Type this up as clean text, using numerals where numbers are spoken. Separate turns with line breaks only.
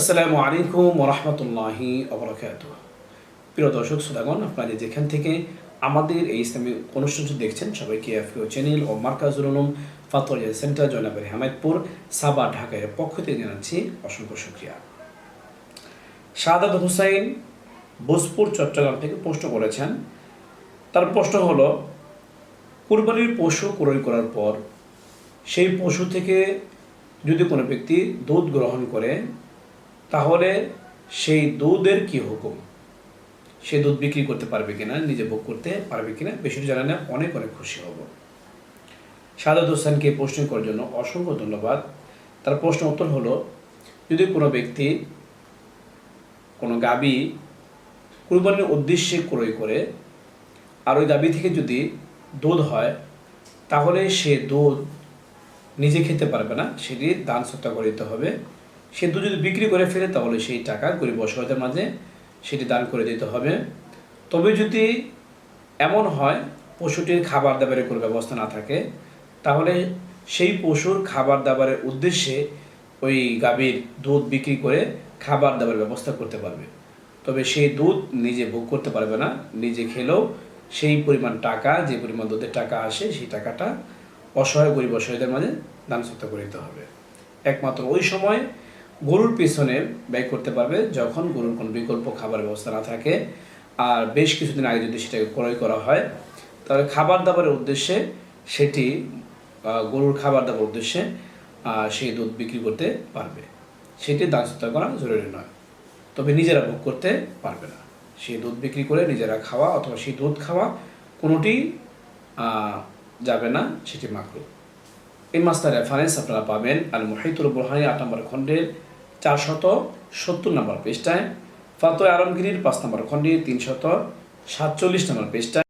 আসসালামু আলাইকুম ওয়া রাহমাতুল্লাহি ওয়া বারাকাতুহু। প্রিয় দর্শক শ্রোতাগণ, আপনারা যেখান থেকে আমাদের এই ইসলামী অনুষ্ঠানটি দেখছেন, সবাইকে এফকিউ চ্যানেল ও মার্কাজুল উলুম ফাতোয়া সেন্টার জয়নাবাড়ি হামায়তপুর সাবা ঢাকার পক্ষ থেকে জানাচ্ছি অসংখ্য শুকরিয়া। শাহাদাত হুসাইন ভোজপুর চট্টগ্রাম থেকে প্রশ্ন করেছেন। তার প্রশ্ন হলো, কুরবানির পশু ক্রয় করার পর সেই পশু থেকে যদি কোনো ব্যক্তি দুধ গ্রহণ করে, তাহলে সেই দুধের কি হুকুম? সে দুধ বিক্রি করতে পারবে কিনা, নিজে ভোগ করতে পারবে কিনা, বিষয়টি জানালে অনেক অনেক খুশি হব। শাহাদাত হোসেনকে প্রশ্ন করার জন্য অসংখ্য ধন্যবাদ। তার প্রশ্ন উত্তর হলো, যদি কোনো ব্যক্তি কোনো গাভী কুরবানির উদ্দেশ্যে ক্রয় করে আর ওই গাভী থেকে যদি দুধ হয়, তাহলে সে দুধ নিজে খেতে পারবে না, সেটি দান সৎকা করে দিতে হবে। সে দুধ যদি বিক্রি করে ফেলে, তাহলে সেই টাকা গরিব অসহায়দের মাঝে সেটি দান করে দিতে হবে। তবে যদি এমন হয় পশুটির খাবার দাবারের কোনো ব্যবস্থা না থাকে, তাহলে সেই পশুর খাবার দাবারের উদ্দেশ্যে ওই গাভীর দুধ বিক্রি করে খাবার দাবারের ব্যবস্থা করতে পারবে। তবে সেই দুধ নিজে ভোগ করতে পারবে না, নিজে খেলেও সেই পরিমাণ টাকা, যে পরিমাণ দুধের টাকা আসে, সেই টাকাটা অসহায় গরিব অসহায়দের মাঝে দান সৎকা করে দিতে হবে। একমাত্র ওই সময় গরুর পিছনে ব্যয় করতে পারবে, যখন গরুর কোনো বিকল্প খাবার ব্যবস্থা না থাকে। আর বেশ কিছুদিন আগে যদি সেটাকে ক্রয় করা হয়, তাহলে খাবার দাবারের উদ্দেশ্যে সেটি গরুর খাবার দাবার উদ্দেশ্যে সেই দুধ বিক্রি করতে পারবে। সেটি দান সৎকা করা জরুরি নয়, তবে নিজেরা ভোগ করতে পারবে না। সেই দুধ বিক্রি করে নিজেরা খাওয়া অথবা সেই দুধ খাওয়া কোনোটি যাবে না, সেটি মাকরুহ। এই মাসটার রেফারেন্স আপনারা পাবেন আল মুহিতুল বুরহানি ৮ নম্বর খণ্ডের 470 নম্বর পৃষ্ঠায়, ফাতোয়া আলমগীরির 5 নম্বর খণ্ডে 347 নম্বর পৃষ্ঠায়।